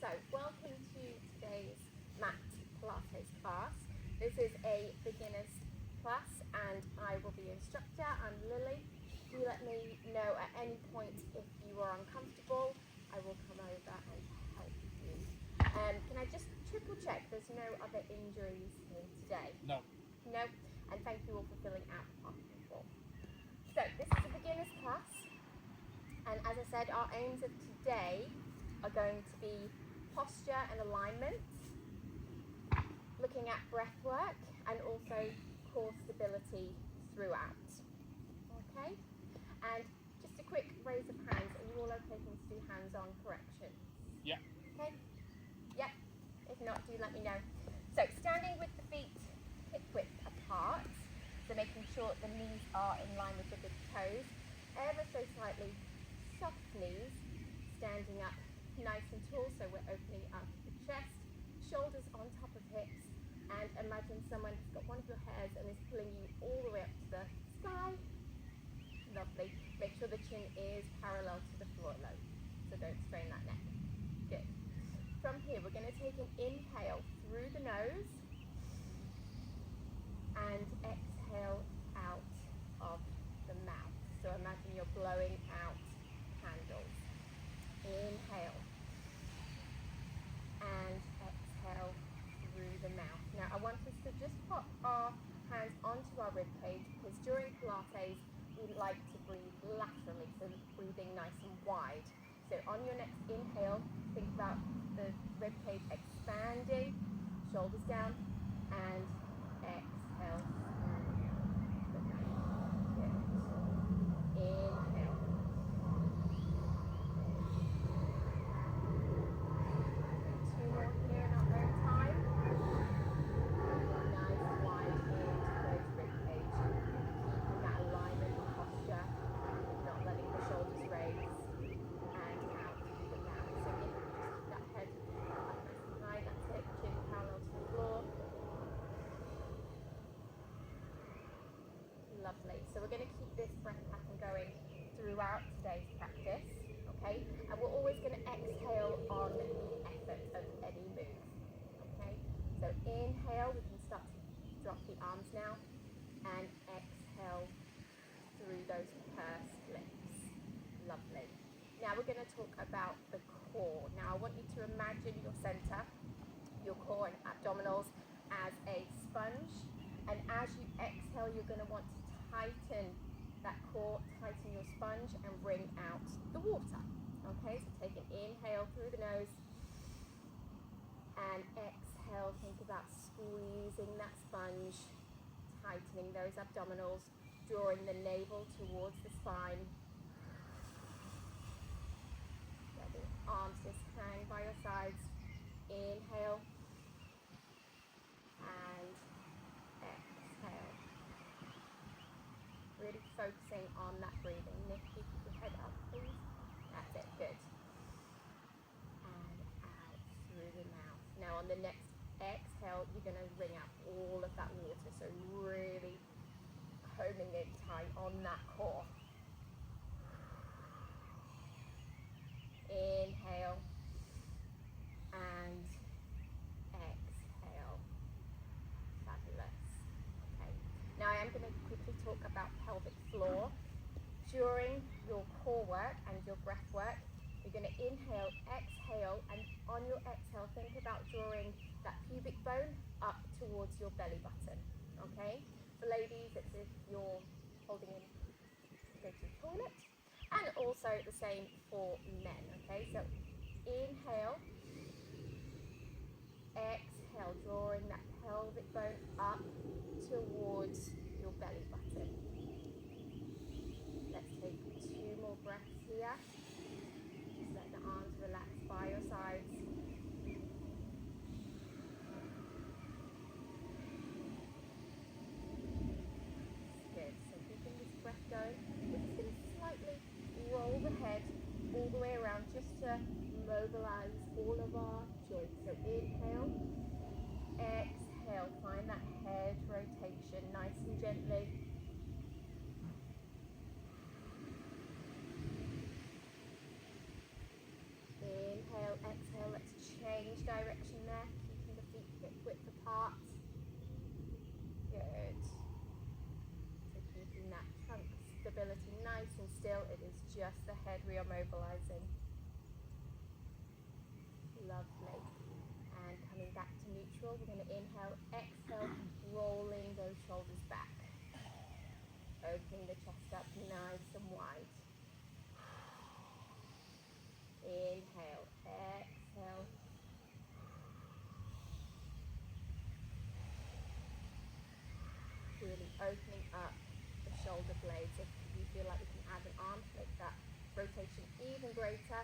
So, welcome to today's mat Pilates class. This is a beginner's class and I will be your instructor. I'm Lily. Do let me know at any point if you are uncomfortable. I will come over and help you. Can I just triple check there's no other injuries here today? No. No? And thank you all for filling out the parking form. So, this is a beginner's class. And as I said, our aims of today are going to be posture and alignment, looking at breath work, and also core stability throughout. Okay? And just a quick raise of hands. Are you all okay for me to do hands-on corrections? Yeah. Okay? Yep. If not, do let me know. So, standing with the feet hip width apart, so making sure the knees are in line with the big toes, ever so slightly soft knees, standing up nice and tall, so we're opening up the chest, shoulders on top of hips, and imagine someone has got one of your hairs and is pulling you all the way up to the sky. Lovely. Make sure the chin is parallel to the floor low, so don't strain that neck. Good. From here, we're going to take an inhale through the nose and exhale out of the mouth. So imagine you're blowing out candles. Inhale and exhale through the mouth. Now I want us to just pop our hands onto our rib cage because during Pilates we like to breathe laterally, so breathing nice and wide. So on your next inhale, think about the rib cage expanding, shoulders down, and exhale through the mouth. Good. Inhale. Two more here in our own time. Nice wide into those rib cage. Keeping that alignment and posture, not letting the shoulders raise. And out through the mouth. So if you just keep that head up nice and high, that's it. Chin parallel to the floor. Lovely. So we're going to keep this breath pattern going throughout today's practice. Okay? And we're always going to exhale on the effort of any move. Okay? So inhale, we can start to drop the arms now. And exhale through those pursed lips. Lovely. Now we're going to talk about the core. Now I want you to imagine your center, your core and abdominals as a sponge. And as you exhale, you're going to want to tighten that core, tighten your sponge and bring out the water. Okay, so take an inhale through the nose and exhale. Think about squeezing that sponge, tightening those abdominals, drawing the navel towards the spine. Let the arms just hang by your sides. Inhale and exhale. Really focusing on that breathing. Nick, you keep your head up, please. That's it, good. And out through the mouth. Now on the next exhale, you're going to wring out all of that water. So really homing in tight on that core. Inhale and exhale. Fabulous. Okay. Now I am going to quickly talk about pelvic floor. During your core work and your breath work, you're going to inhale, exhale, and on your exhale, think about drawing that pubic bone up towards your belly button. Okay? For ladies, it's if you're holding in to go to the toilet. And also the same for men. Okay? So inhale, exhale, drawing that pelvic bone up towards your belly button. Let's take 2 more breaths here. Just let the arms relax by your sides. Good. So keeping this breath going, we're just going to slightly roll the head all the way around just to mobilize all of our joints. So inhale, exhale, find that head rotation nice and gently. Inhale, exhale, let's direction there, keeping the feet hip width apart. Good. So keeping that trunk stability nice and still. It is just the head we are mobilizing. Lovely. And coming back to neutral, we're going to inhale, exhale, rolling those shoulders back. Opening the chest up nice and wide. Inhale, exhale. Really opening up the shoulder blades. If you feel like you can add an arm, make that rotation even greater.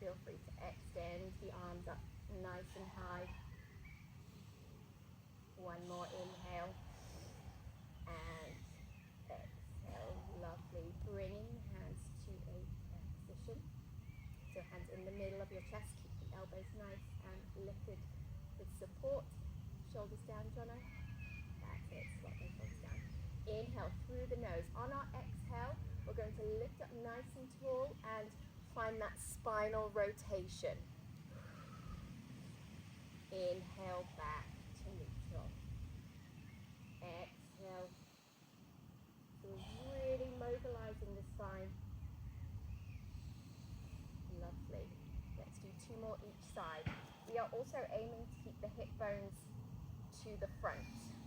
Feel free to extend the arms up nice and high. One more inhale and exhale. Lovely. Bringing the hands to a prayer position. So hands in the middle of your chest. Keep the elbows nice and lifted with support. Shoulders down, Jono. That's it. Slot those shoulders down. Inhale through the nose. On our exhale, we're going to lift up nice and tall and find that spinal rotation. Inhale back to neutral. Exhale. So we're really mobilizing the spine. Lovely. Let's do 2 more each side. We are also aiming to keep the hip bones to the front.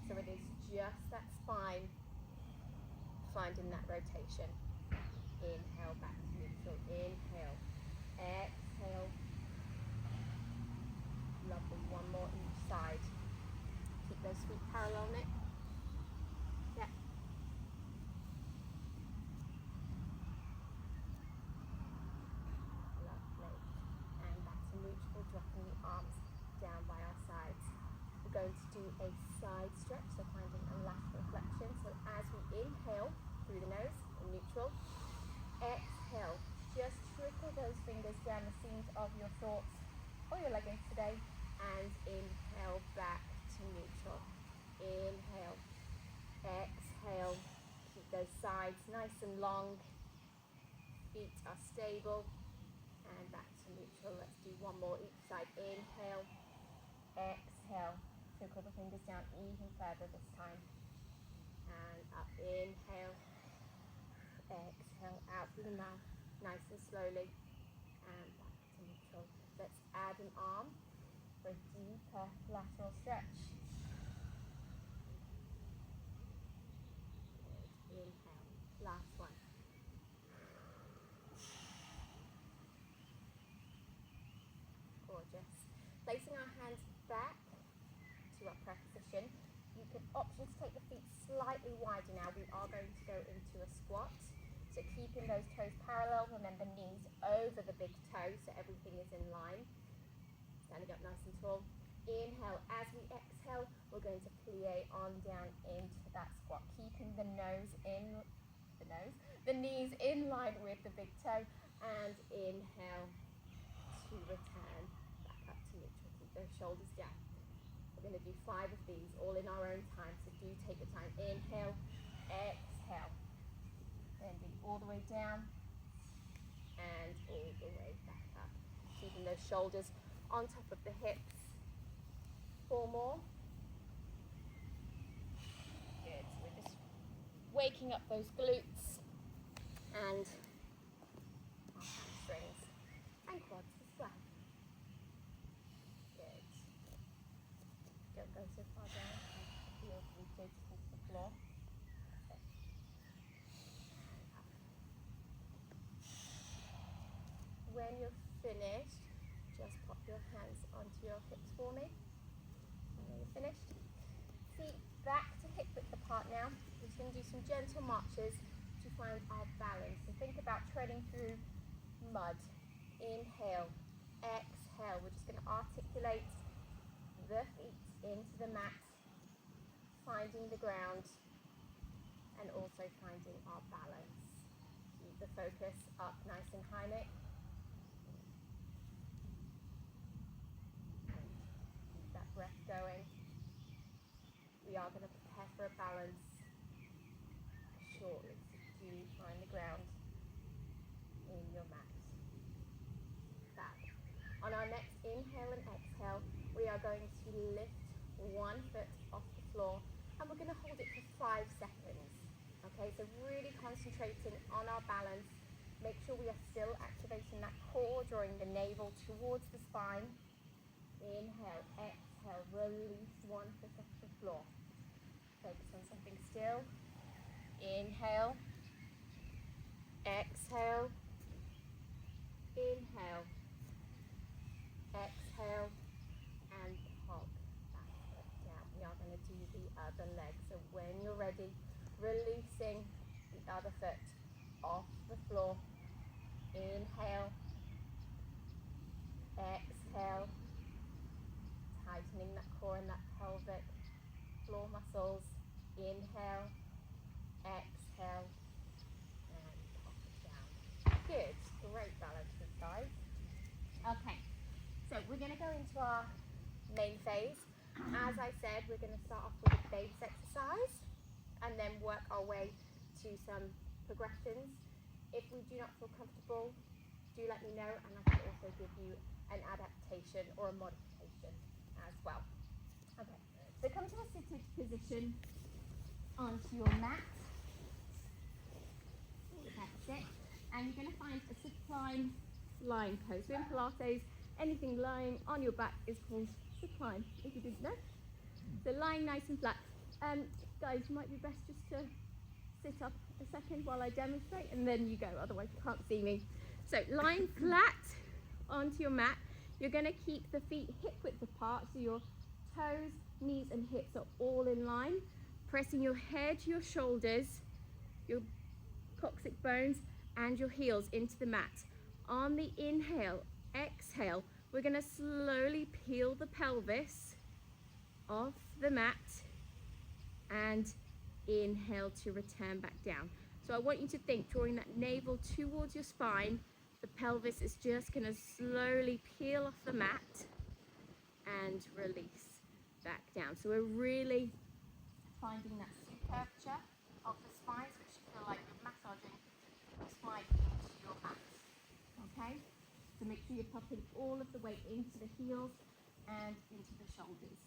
So it is just that spine finding that rotation. Inhale back to neutral. Inhale. Exhale. Lovely. 1 more each side. Keep those feet parallel, Nick. Yeah. Lovely. And back to neutral, dropping the arms down by our sides. We're going to do a side stretch, so finding a lateral flexion. So as we inhale through the nose in neutral, exhale, just trickle those fingers down the seams of your shorts or your leggings today, and inhale back to neutral. Inhale, exhale, keep those sides nice and long, feet are stable, and back to neutral. Let's do 1 more each side. Inhale, exhale, trickle the fingers down even further this time, and up. Inhale, exhale, out through the mouth, nice and slowly, and back to neutral. Let's add an arm for a deeper lateral stretch. Good. Inhale, last one. Gorgeous. Placing our hands back to our prayer position. You can opt to take the feet slightly wider now. We are going to go into a squat. So keeping those toes parallel, remember knees over the big toe so everything is in line. Standing up nice and tall. Inhale. As we exhale, we're going to plie on down into that squat, keeping the knees in line with the big toe, and inhale to return back up to neutral. Keep those shoulders down. We're going to do 5 of these all in our own time, so do take your time. Inhale, exhale, bending all the way down and all the way back up, keeping those shoulders on top of the hips. 4 more. Good. So we're just waking up those glutes and our hamstrings and quads as well. Good. Don't go so far down. Feel glutes hit the floor. Okay. And up. When you're finished, just pop your hands onto your hips for me. When you're finished, feet back to hip width apart now. We're just going to do some gentle marches to find our balance. So think about treading through mud. Inhale, exhale. We're just going to articulate the feet into the mat, finding the ground, and also finding our balance. Keep the focus up nice and high, Nick. Keep that breath going. We are going to prepare for a balance shortly, so do find the ground in your mat. are going to lift one foot off the floor and we're going to hold it for 5 seconds. Okay, so really concentrating on our balance. Make sure we are still activating that core, drawing the navel towards the spine. Inhale, exhale, release one foot off the floor. Focus on something still. Inhale, exhale, inhale, exhale, and hop that foot down. We are going to do the other leg. So when you're ready, releasing the other foot off the floor. Inhale, exhale, tightening that core and that pelvic floor muscles. Inhale, exhale, and pop it down. Good, great balance guys. Okay, so we're going to go into our main phase. As I said, we're going to start off with a base exercise and then work our way to some progressions. If we do not feel comfortable, do let me know and I can also give you an adaptation or a modification as well. Okay, so come to a seated position onto your mat. That's it. And you're going to find a supine lying pose. So in Pilates, anything lying on your back is called supine, if you didn't know. So lying nice and flat. Guys, it might be best just to sit up a second while I demonstrate and then you go, otherwise you can't see me. So lying flat onto your mat, you're going to keep the feet hip width apart, so your toes, knees and hips are all in line, pressing your head, your shoulders, your coccyx bones and your heels into the mat. On the inhale, exhale, we're going to slowly peel the pelvis off the mat and inhale to return back down. So I want you to think, drawing that navel towards your spine, the pelvis is just going to slowly peel off the mat and release back down. So we're really finding that curvature of the spine, so it should feel like you're massaging the spine into your mat. Okay? So make sure you're popping all of the weight into the heels and into the shoulders.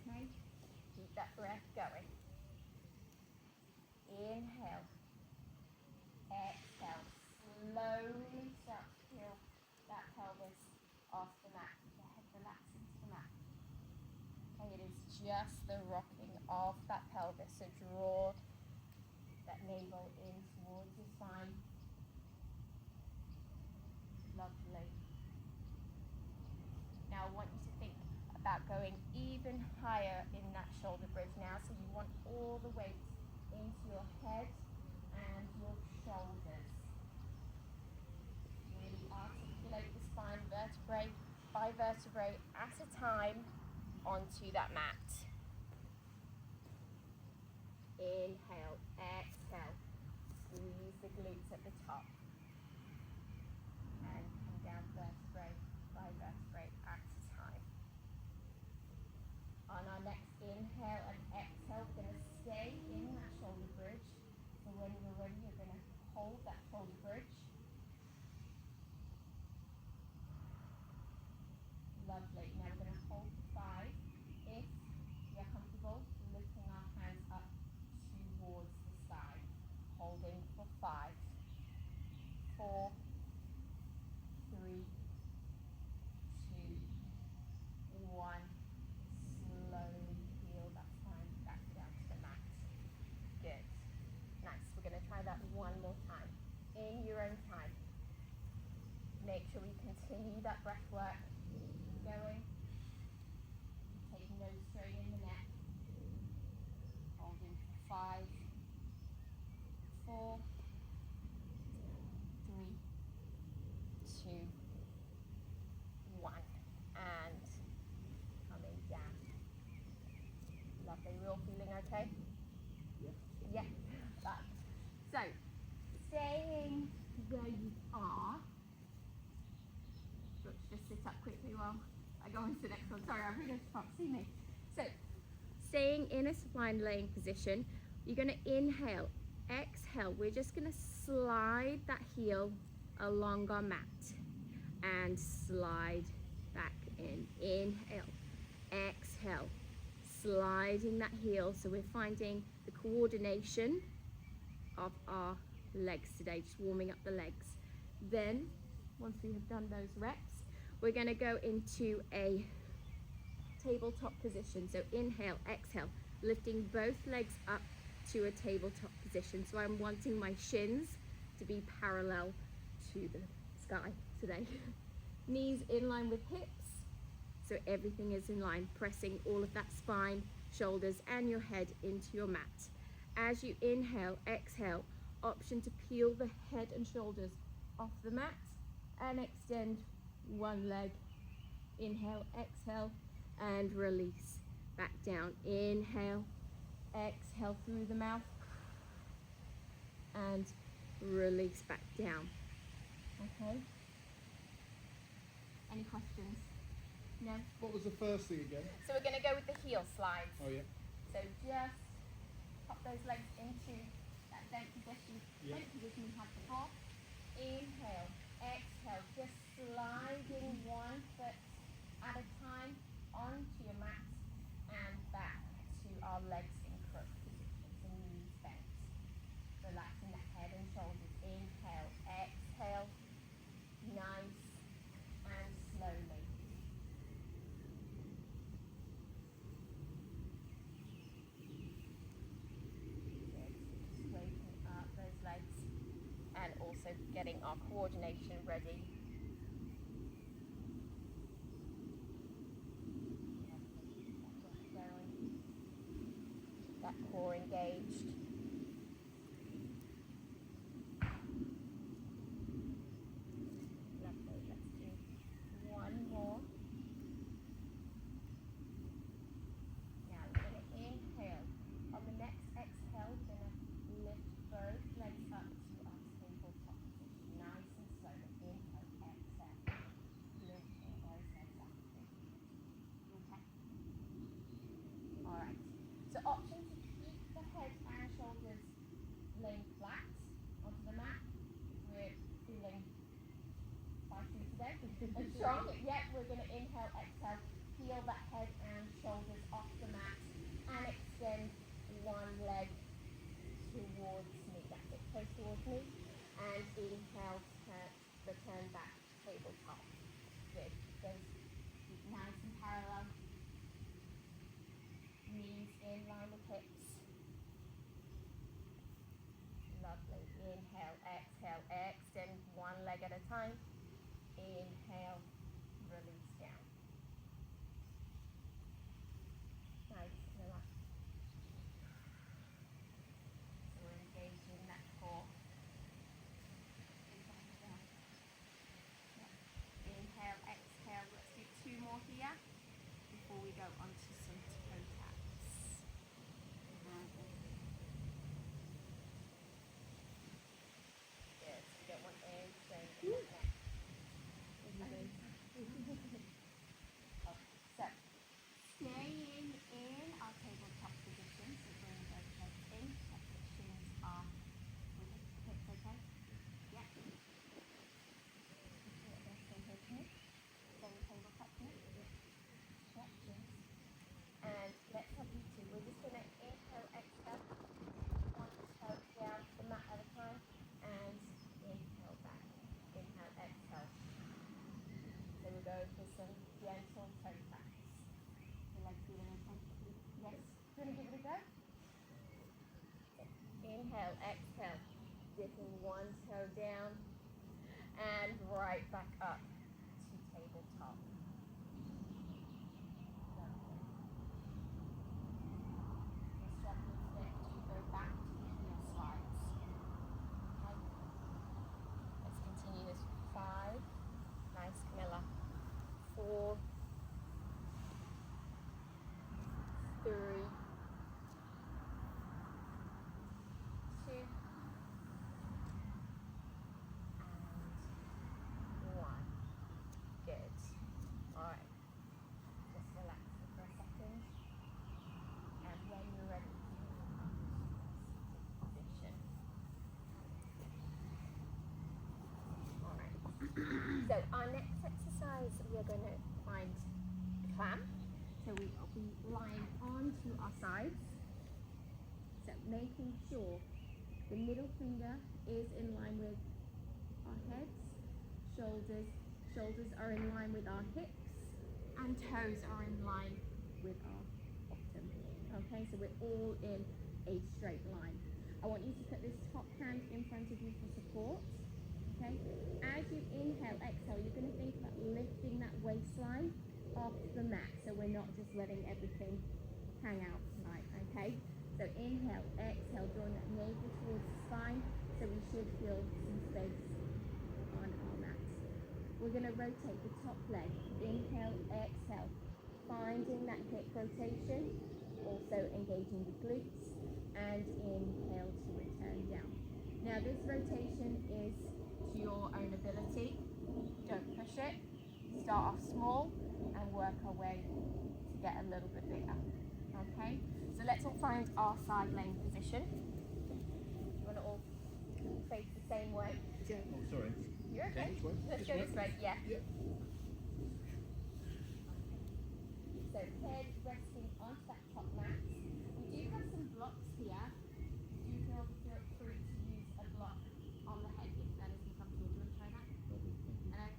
Okay? Keep that breath going. Inhale. Exhale. Slowly start to peel that pelvis off the mat. The head relax into the mat. Okay, it is just the rocking of that pelvis. So draw that navel in towards your spine. Lovely. Now I want you to think about going even higher in that shoulder bridge now. So you want all the weight into your head and your shoulders. Really articulate the spine vertebrae by vertebrae at a time onto that mat. Inhale, exhale, squeeze the glutes at the top. And come down vertebrae by vertebrae at a time. On our next inhale and exhale, we're going to stay in that shoulder bridge. So when you're ready, you're going to hold that shoulder bridge. Lovely. Now we're going to hold for 5. If you're comfortable, lifting our hands up towards the sky. Holding for 5, 4, 3, 2, 1. Slowly peel that spine back down to the mat. Good. Nice. We're going to try that one more time. In your own time. Make sure we continue that breath work. Going. Take no strain in the neck. Holding for 5, 4, 3, 2, 1. And coming down. Lovely. We're all feeling okay? Yeah. Right. So, staying where you are. Just sit up quickly while I go on to the next one. Sorry, I really can't see me. So, staying in a supine laying position, you're going to inhale, exhale. We're just going to slide that heel along our mat and slide back in. Inhale, exhale, sliding that heel. So we're finding the coordination of our legs today, just warming up the legs. Then, once we have done those reps, we're going to go into a tabletop position. So inhale, exhale, lifting both legs up to a tabletop position. So I'm wanting my shins to be parallel to the sky today. Knees in line with hips, so everything is in line, pressing all of that spine, shoulders and your head into your mat. As you inhale, exhale, option to peel the head and shoulders off the mat and extend one leg. Inhale, exhale, and release back down. Inhale, exhale through the mouth, and release back down. Okay? Any questions? No? What was the first thing again? So we're going to go with the heel slides. Oh, yeah. So just pop those legs into that bent position we had before. Inhale, exhale, just sliding one foot at a time onto your mat and back to our legs in crook position, so knees bent. Relaxing the head and shoulders. Inhale, exhale, nice and slowly. Just waking up those legs and also getting our coordination ready. That core engaged. Lovely. Let's do one more. Now we're going to inhale. On the next exhale, we're going to lift both legs up to our tabletop position. Nice and slowly. Inhale, exhale. Lifting those legs up. Okay. All right. So option to keep the head and shoulders laying flat onto the mat. We're feeling spicy today and strong. Yet we're going to inhale, exhale, peel that head and shoulders off the mat and extend one leg towards me. That's it, close towards me. And inhale, return back tabletop. Good. Those nice and parallel. Knees in line with hips. Lovely. Inhale, exhale, extend one leg at a time. Inhale, release down. Nice, relax. So we're engaging that core. Inhale, exhale. Let's do two more here before we go on to some toe taps. Good. So we don't want anything in the neck. So, staying in our tabletop position, so bring those legs in, check the shins are with the hips, okay? Yeah. Stay here to me. Stay in tabletop here. Check shins. And let's have you two. We're just going to inhale, exhale, one toe down to the mat at a time, and inhale back. Inhale, exhale. So we'll go for some gentle toe taps. You like feeling okay? Yes. Do you want to give it a go? Inhale, exhale. Dipping one toe down and right back up to tabletop. Lovely. Instructions next to go back to the heel slides. Okay. Let's continue this. 5. Nice, Camilla. 4, 3, 2, and 1. Good. All right. Just relax for a second. And when you're ready, position. All right. So our next exercise, we are going to find a clam. So So we will be lying onto our sides. So making sure the middle finger is in line with our heads, shoulders are in line with our hips, and toes are in line with our bottom. Okay, so we're all in a straight line. I want you to put this top hand in front of you for support. Okay, as you inhale, exhale, you're going to think about lifting that waistline off the mat, so we're not just letting everything hang out tonight. Okay, so inhale, exhale, drawing that navel towards the spine, so we should feel some space on our mat. We're going to rotate the top leg. Inhale, exhale, finding that hip rotation, also engaging the glutes, and inhale to return down. Now this rotation is to your own ability. Don't push it. Start off small and work our way to get a little bit bigger. Okay, so let's all find our side laying position. You want to all face the same way? Yeah. Oh, sorry. You're okay. This way? Let's go this way. Yeah. Yeah. So head resting onto that top mat. We do have some blocks here. Do you feel free to use a block on the head if that isn't comfortable? Do you want to try that?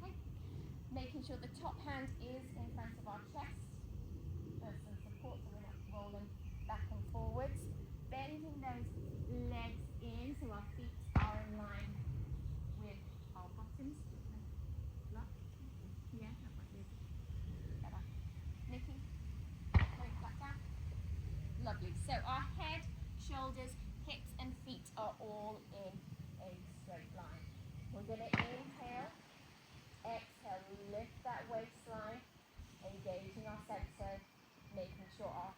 Okay. Making sure the top hand is in front of our chest. There's some support so we're not rolling back and forwards. Bending those legs in so our feet are in line with our bottoms. Block. Yeah, that might be better. Nikki, going back down. Lovely. So our head, shoulders, hips and feet are all in a straight line. We're going to inhale, exhale, lift that waistline, engaging our center, making sure our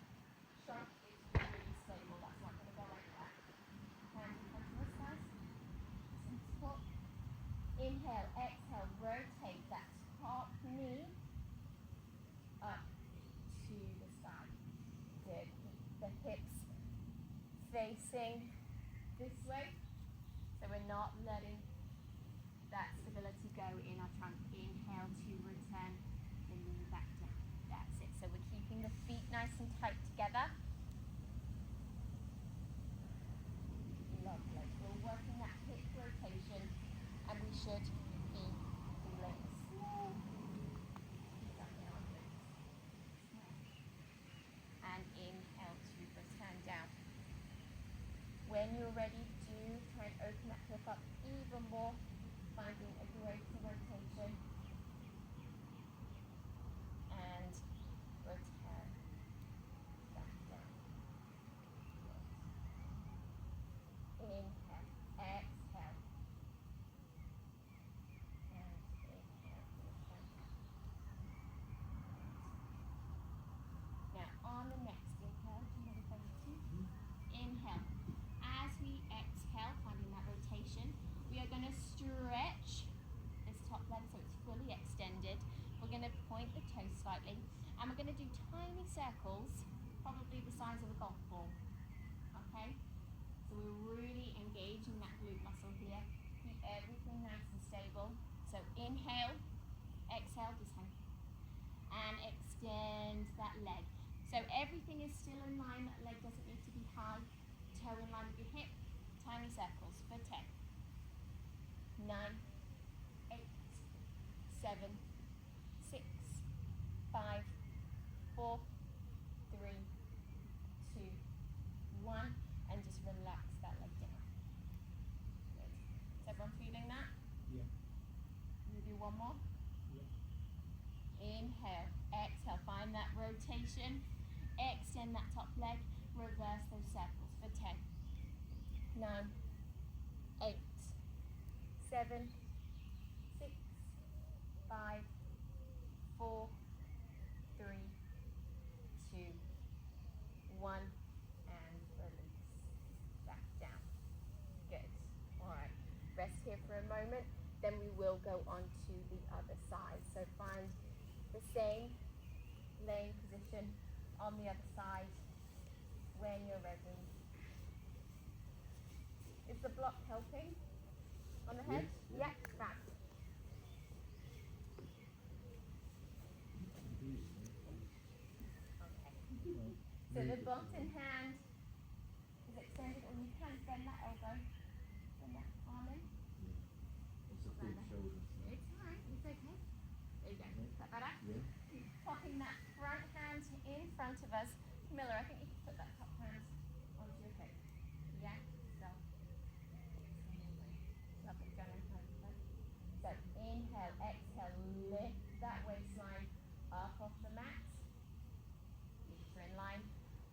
trunk is really stable. That's not going to go like that. Hands in front of us, guys. Some support. Inhale, exhale, rotate that top knee up to the side. Good. Keep the hips facing this way, so we're not letting that stability go in our trunk. Inhale to return the knee back down. That's it. So we're keeping the feet nice and tight together. Lovely. We're working that hip rotation, and we should be feeling small. And inhale to return down. When you're ready, do try and open that hip up even more, finding a greater rotation. And return back down. Inhale, exhale. And inhale, return back. Now on the next inhale, do you want to go to? Inhale. As we exhale, finding that rotation, we are going to stretch this top leg so it's fully extended. We're going to point the toes slightly, and we're going to do tiny circles, probably the size of a golf ball. Okay? So we're really engaging that glute muscle here. Keep everything nice and stable. So inhale, exhale, just hang, and extend that leg. So everything is still in line. That leg doesn't need to be high. Toe in line with your hip. Tiny circles for 10, 9, 8, 7, 6, 5, 4, 3, 2, 1, and just relax that leg down. Good. Is everyone feeling that? Yeah. You do one more. Yeah. Inhale, exhale, find that rotation. Extend that top leg. Reverse those circles for 10, 9, 8, 7, 6, 5, 4, 3, 2, 1, and release back down. Good. All right. Rest here for a moment. Then we will go on to the other side. So find the same laying position on the other side when you're ready. Is the block helping on the head? Yeah. Yeah. Back. bottom hand is extended, or you can bend that elbow, bend that arm in. It's a big shoulder. It's alright, it's okay. There you go. Is that better? Yeah. Popping that front hand in front of us. Camilla, I think you can put that top hand onto your hip. Yeah? So, lovely, go and hold it. So, inhale, exhale, lift that waistline up off the mat. Feet are in line.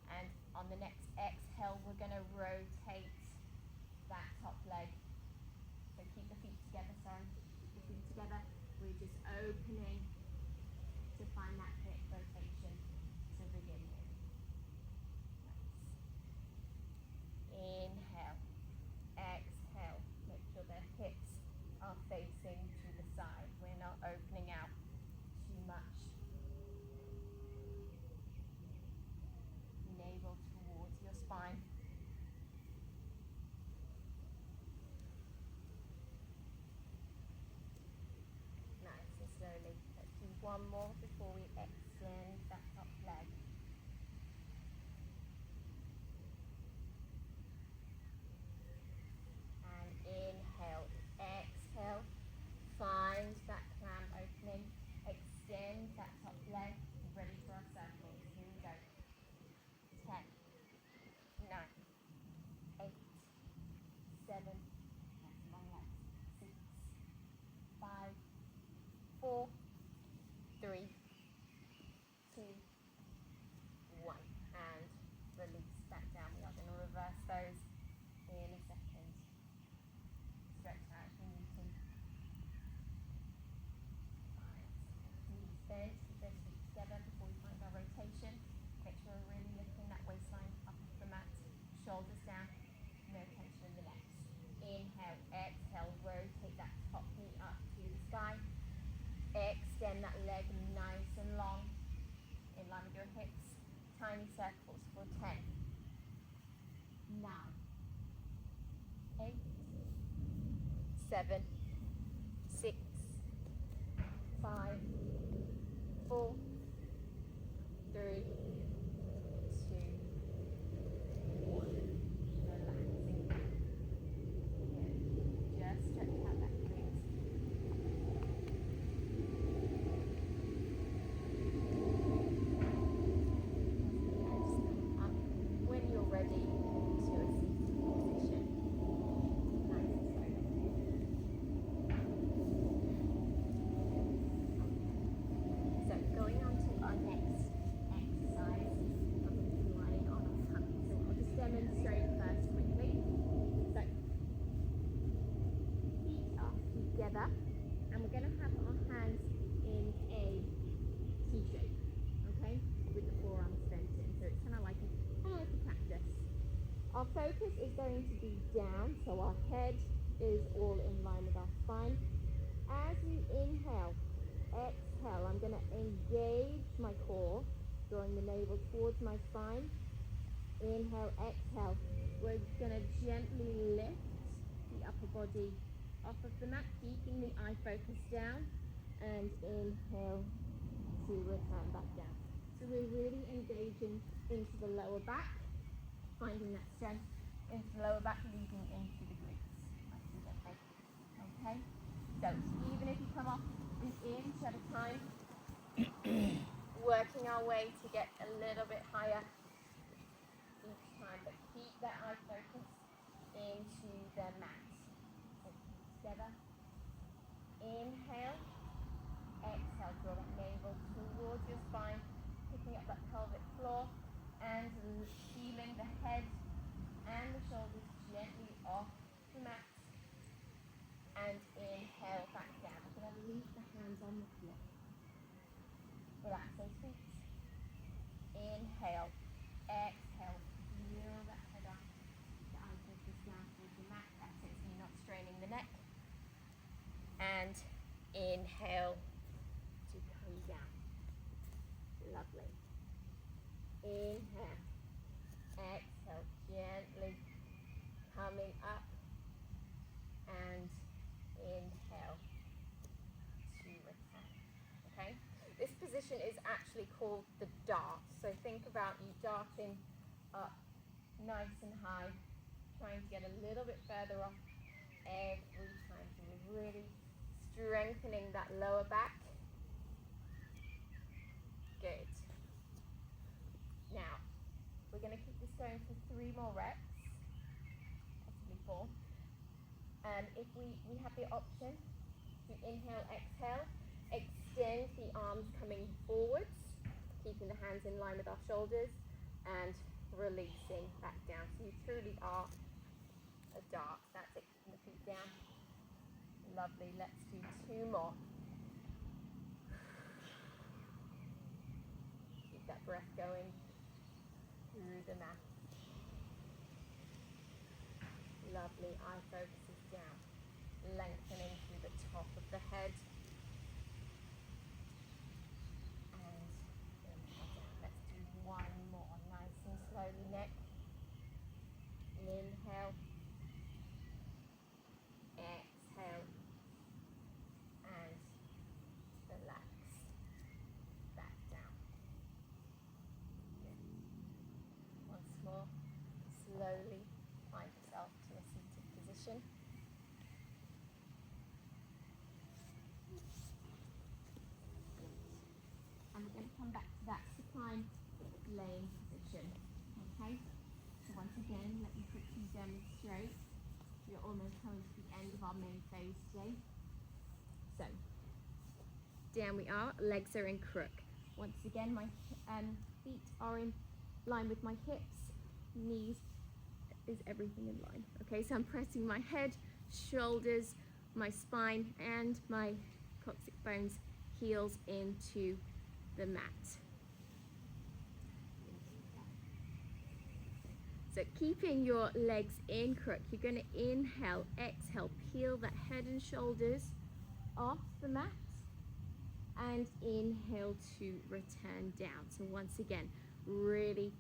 And on the next exhale, we're going to rotate that top leg. So keep the feet together, sorry. Keep the feet together. We're just opening to find that hip rotation to begin with. Nice. Inhale. Exhale. Make sure the hips are facing to the side. We're not opening out too much. Navel towards your spine. Nice and slowly. Let's do one more before we extend that top leg. And inhale, exhale. Find that clam opening. Extend that top leg. Ready for our circles. Here we go. 10, 9, 8, 7, that's long legs, 6, 5, 4, 3, 2, 1, and release back down. We are going to reverse those in a second. Stretch out if you need to. Alright, knees bent, keep those feet together before we find our rotation. Make sure we're really lifting that waistline up off the mat, shoulders down, no tension in the neck. Inhale, exhale, rotate that top knee up to the sky. Extend that leg nice and long, in line with your hips. Tiny circles for 10, 9, 8, 7, 6, 5, 4, 3, 2, 1. Relaxing. Good. Just stretch out that glute. Up when you're ready to a seated position. Nice and slowly. So going on to our next exercise, I'm going to be lying on our tummy. So I'll just demonstrate first quickly. So feet are together, and we're going to have our hands in a T shape, okay, with the forearms bent in. So it's kind of like a cactus. Our focus is going to be down, so our head is all in line with our spine. As we inhale, exhale, I'm going to engage my core, drawing the navel towards my spine. Inhale, exhale. We're going to gently lift the upper body off of the mat, keeping the eye focus down, and inhale to return back down. So we're really engaging into the lower back, finding that strength into the lower back, leading into the glutes. Nice and gently. Okay? So even if you come off an inch at a time, working our way to get a little bit higher each time, but keep that eye focus into the mat. So together. Inhale, exhale, draw that navel towards your spine, picking up that pelvic floor and feeling the head and the shoulders gently off the mat. And inhale back down. We're going to leave the hands on the floor. Relax those feet. Inhale, exhale, feel that head up. The eye focus down towards the mat. That's it, so you're not straining the neck. And inhale to come down. Lovely. Inhale, exhale, gently coming up, and inhale to return. Okay? This position is actually called the dart. So think about you darting up nice and high, trying to get a little bit further off every time. So we're really strengthening that lower back. Good. Now, we're going to keep this going for 3 more reps, possibly 4. If we have the option to inhale, exhale, extend the arms coming forwards, keeping the hands in line with our shoulders, and releasing back down. So you truly are a dart. That's it, keeping the feet down. Lovely, let's do 2 more. Keep that breath going through the mat. Lovely, eye focus is down, lengthening through the top of the head. And inhale down. Let's do 1 more, nice and slowly, neck. Inhale. Exhale. And relax. Back down. Good. Once more, slowly find yourself to a seated position. And we're going to come back to that supine laying position. Okay? So once again, let me quickly demonstrate. We're almost coming to the end of our main phase today. So, down we are, legs are in crook. Once again, my feet are in line with my hips, knees is everything in line. Okay, so I'm pressing my head, shoulders, my spine, and my coccyx bones, heels into the mat. So keeping your legs in crook, you're going to inhale, exhale, peel that head and shoulders off the mat, and inhale to return down. So once again, really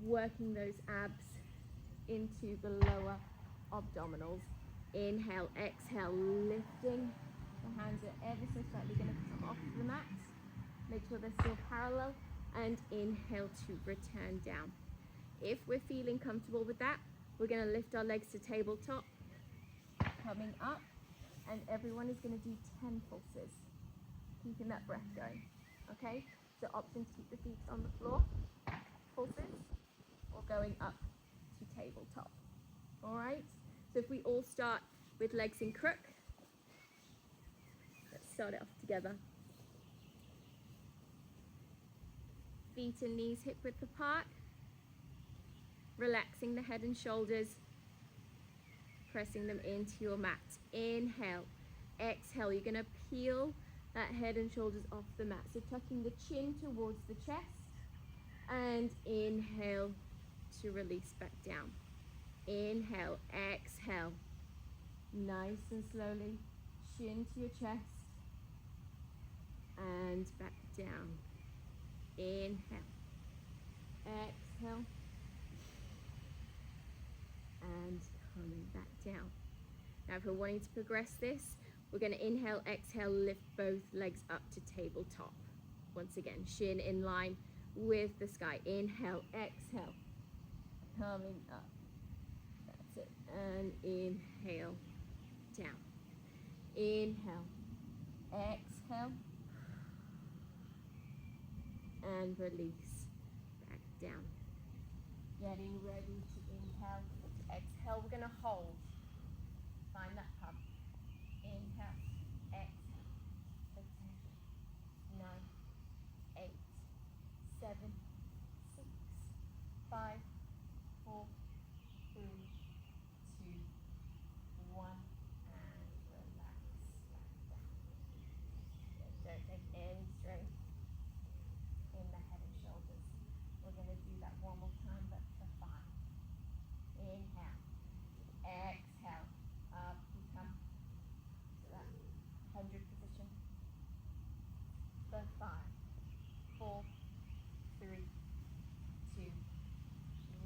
working those abs into the lower abdominals. Inhale, exhale, lifting. The hands are ever so slightly going to come off the mat. Make sure they're still parallel, and inhale to return down. If we're feeling comfortable with that, we're going to lift our legs to tabletop, coming up, and everyone is going to do 10 pulses, keeping that breath going. Okay, so option to keep the feet on the floor, pulses, or going up to tabletop. All right, so if we all start with legs in crook, let's start it off together. Feet and knees hip width apart, relaxing the head and shoulders, pressing them into your mat. Inhale, exhale, you're going to peel that head and shoulders off the mat. So tucking the chin towards the chest, and inhale to release back down. Inhale, exhale, nice and slowly, chin to your chest, and back down. Inhale, exhale, and coming back down. Now if we're wanting to progress this, we're going to inhale, exhale, lift both legs up to tabletop. Once again, shin in line with the sky. Inhale, exhale, coming up. That's it. And inhale, down. Inhale, exhale, and release back down. Getting ready to inhale, to exhale. We're going to hold. Find that pump. Inhale, exhale, for 10, 9, 8, 7, 6, 5, 4, 3, 2, 1, and relax back down. Don't take any strength in the head and shoulders. We're going to do that one more time, but for 5. Inhale, exhale, up you come to that 100 position. For 5, 4, 3, 2,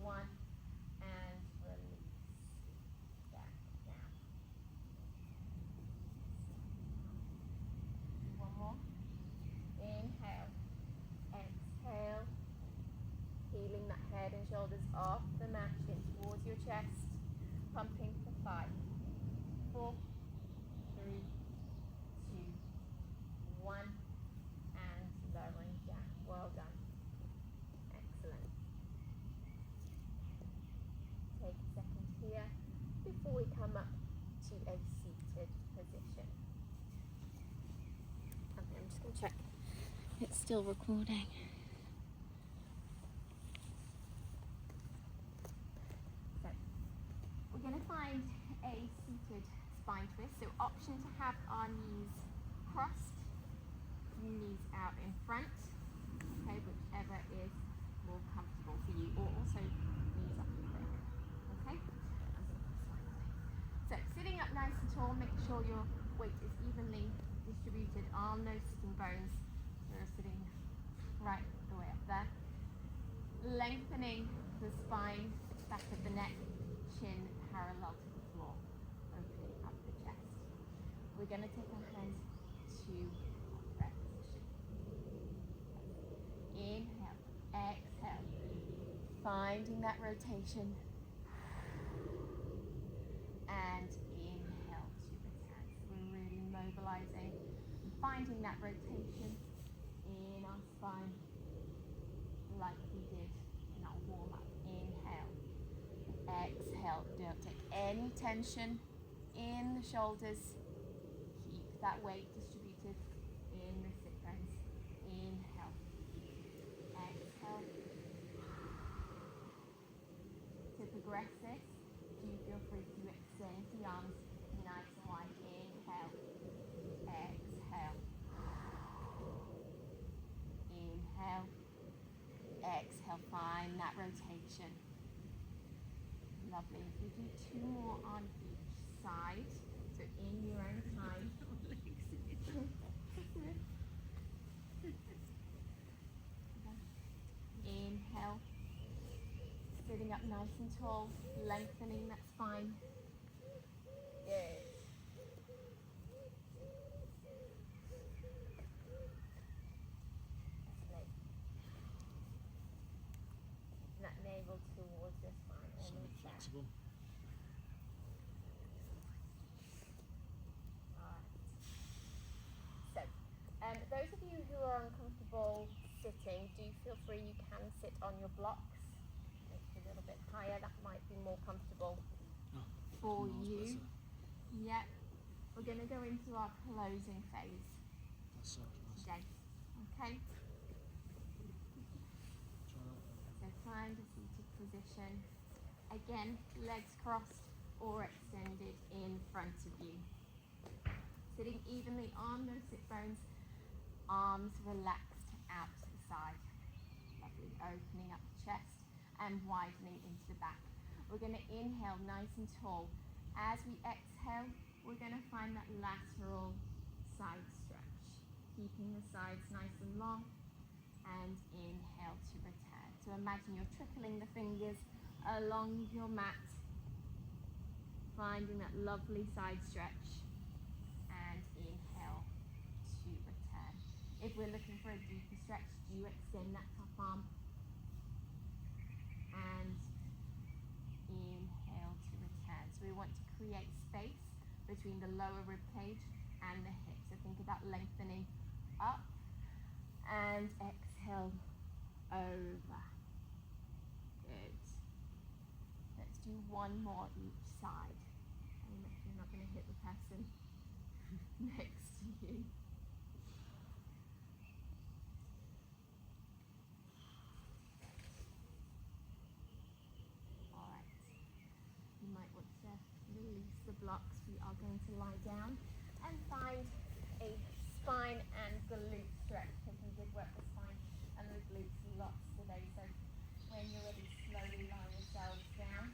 1, and release back down. One more. shoulders off the mat, in towards your chest. Pumping for 5, 4, 3, 2, 1, and lowering down. Well done. Excellent. Take a second here before we come up to a seated position. Okay, I'm just going to check it's still recording. So, we're going to find a seated spine twist. So, option to have our knees crossed, knees out in front, okay, whichever is more comfortable for you, or also knees up in front, okay? So, sitting up nice and tall, make sure your weight is evenly distributed on those sitting bones. So you're sitting right the way up there. Lengthening the spine, back of the neck, chin parallel to the floor, opening up the chest. We're going to take our hands to breath position. Inhale, exhale, finding that rotation, and inhale to return. So we're really mobilizing, finding that rotation in our spine like we did in our warm-up. Inhale, exhale, don't take any tension in the shoulders. Keep that weight distributed in the sit bones. Inhale, exhale. To progress this, do feel free to extend the arms nice and wide. Inhale, exhale. Inhale, exhale, find that rotation. Lovely. If you do 2 more on each side, so in your own time. Inhale, sitting up nice and tall, lengthening that spine. Good. That navel towards the spine, almost there. Flexible. Alright. So, those of you who are uncomfortable sitting, do feel free, you can sit on your blocks. Make it a little bit higher, that might be more comfortable for you. Yep. We're going to go into our closing phase today. Okay? So find a seated position. Again, legs crossed or extended in front of you. Sitting evenly on those sit bones, arms relaxed out to the side. Lovely. Opening up the chest and widening into the back. We're going to inhale nice and tall. As we exhale, we're going to find that lateral side stretch. Keeping the sides nice and long. And inhale to return. So imagine you're trickling the fingers along your mat, finding that lovely side stretch, and inhale to return. If we're looking for a deeper stretch, do extend that top arm, and inhale to return. So we want to create space between the lower rib cage and the hips. So think about lengthening up and exhale over. Good. Let's do 1 more each side. And make sure you're not going to hit the person next to you. Alright. You might want to release the blocks. We are going to lie down and find a spine and glute stretch, because we did work the spine and the glutes lots today. So when you're ready, slowly lie yourselves down.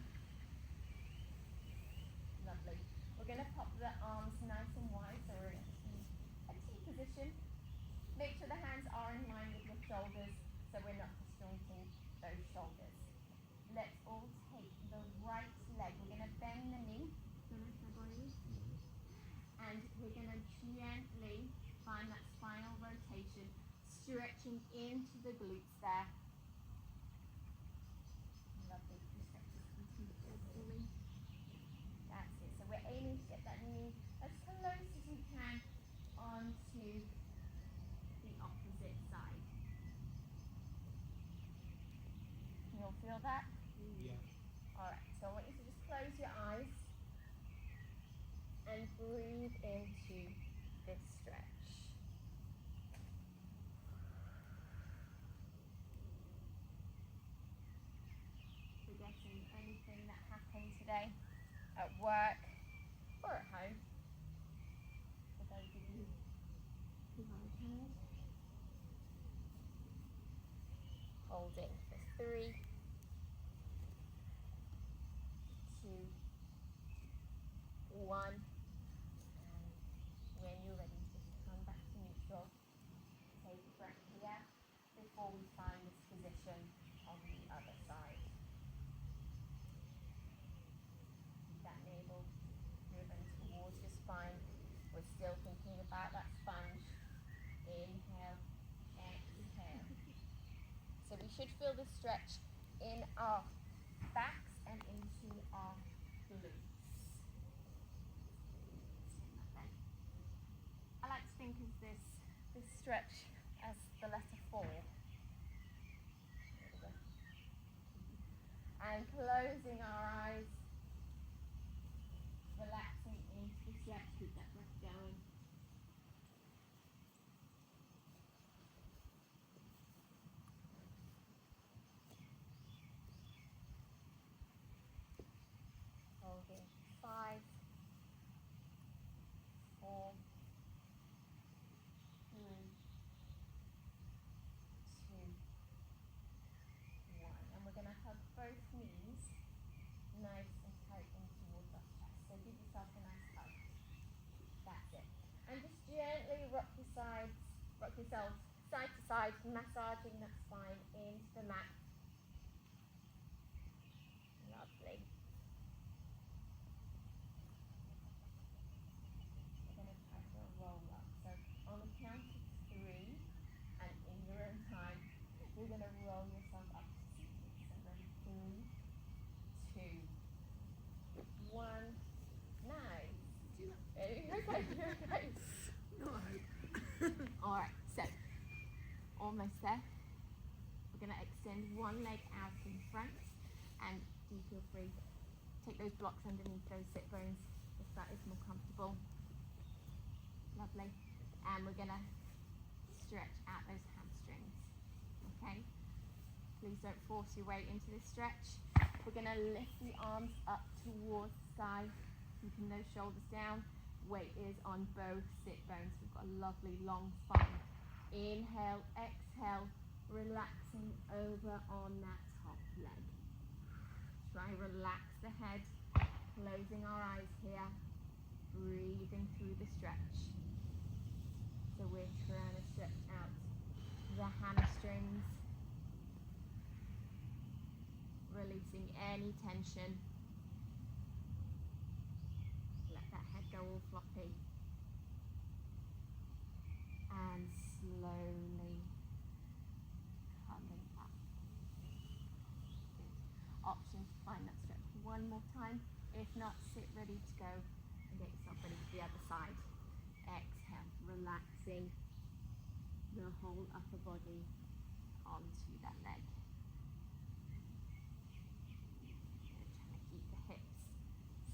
Lovely. We're going to pop the arms nice and wide, so we're in a T position. Make sure the hands are in line with your shoulders, so we're not disjointing those shoulders. Let's all take the right leg. We're going to bend the knee. And we're going to gently find that spinal rotation, stretching into the glutes there. feel that? Yeah. Alright, so I want you to just close your eyes and breathe into this stretch. Forgetting anything that happened today at work or at home. For those of you who are retired. Holding for 3, 2, 1. And when you're ready, just come back to neutral. Take a breath here before we find this position on the other side. Keep that navel driven towards your spine. We're still thinking about that sponge. Inhale, exhale. So we should feel the stretch in our backs and into our glutes. I like to think of this stretch as the letter 4. And closing our eyes, relaxing into the stretch, keep that breath going. Holding 5, 4, 3, 2, 1. And we're going to hug both knees nice and tight in towards our chest. So give yourself a nice hug. That's it. And just gently rock yourself side to side, massaging that spine into the mat. Lovely. We're going to try for a roll up. So on the count of 3, and in your own time, you're going to roll yourself up to seated. So ready, 3, 2, 1. Nice. Okay. No. Alright, so almost there. We're going to extend one leg out in front, and do feel free to take those blocks underneath those sit bones if that is more comfortable. Lovely. And we're going to stretch out those hamstrings. Okay? Please don't force your weight into this stretch. We're going to lift the arms up towards the sky, keeping those shoulders down. Weight is on both sit bones. We've got a lovely long spine. Inhale, exhale, relaxing over on that top leg. Try relax the head, closing our eyes here, breathing through the stretch. So we're trying to stretch out the hamstrings, releasing any tension. Let that head go all floppy. And slowly coming up. Good. Option to find that stretch one more time. If not, sit ready to go and get yourself ready for the other side. Exhale, relaxing the whole upper body onto that leg. Trying to keep the hips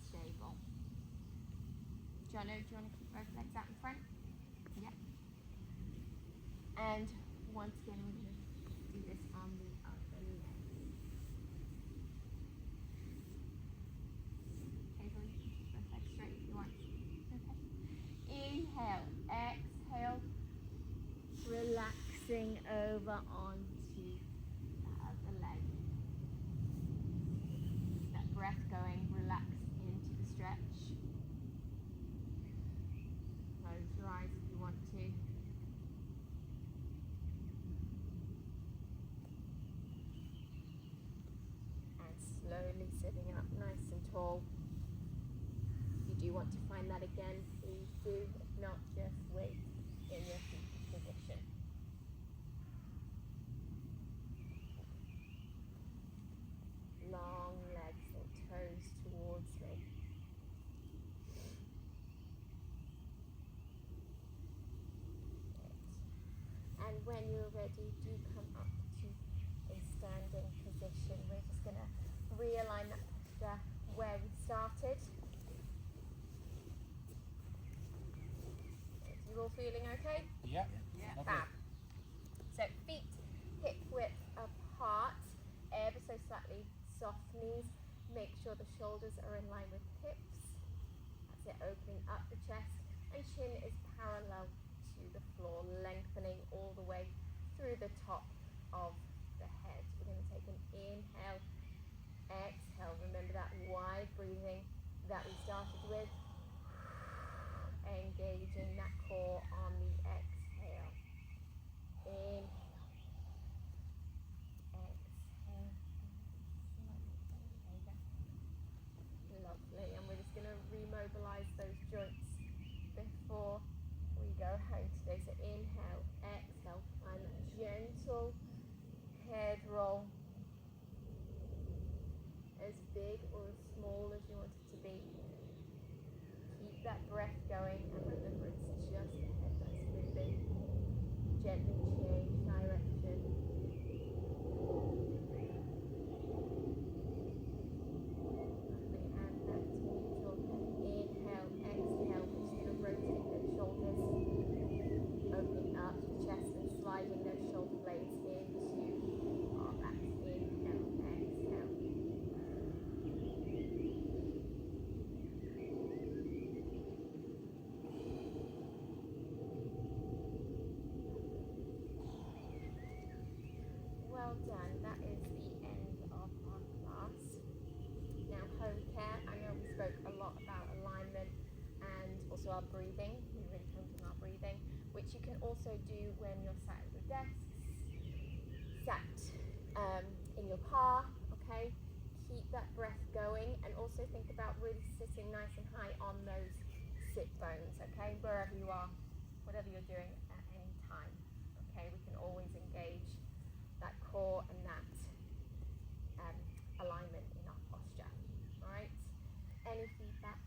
stable. Jono, do you want to keep both legs out in front? Yeah. And once again, we're going to do this on the other leg. Okay, so you can keep both legs straight if you want. Okay. Inhale, exhale, relaxing over onto the other leg. That breath going, relax into the stretch. Close your eyes if you want to. And slowly sitting up nice and tall. If you do want to find that again, please do. If not, just wait in your seated position. Long legs and toes towards me. And when you're ready, do come up to a standing position. position. We're just going to realign that posture where we started. You all feeling okay? Yeah. Fab. So feet hip width apart, ever so slightly soft knees. Make sure the shoulders are in line with hips. That's it, opening up the chest, and chin is parallel to the floor, lengthening all the way through the top of the head. We're going to take an inhale, exhale. Remember that wide breathing that we started with. Engaging that core on the exhale. Inhale. Exhale. Lovely. And we're just going to remobilize those joints before we go home today. So inhale, exhale, find that gentle head roll. As big or as small as you want it to be. Keep that breath going, and remember it's just the head that's moving. Gently change direction. Lovely, and back to neutral. Inhale, exhale. We're just going to rotate those shoulders, opening up the chest and sliding those shoulder blades into our backs. Inhale, exhale. Well done. That is the end of our class. Now home care. I know we spoke a lot about alignment and also our breathing. We really honed in our breathing, which you can also do when you're sat at your desks, sat in your car, okay? Keep that breath going, and also think about really sitting nice and high on those sit bones, okay? Wherever you are, whatever you're doing at any time, okay? We can always engage that core and that alignment in our posture, all right? Any feedback?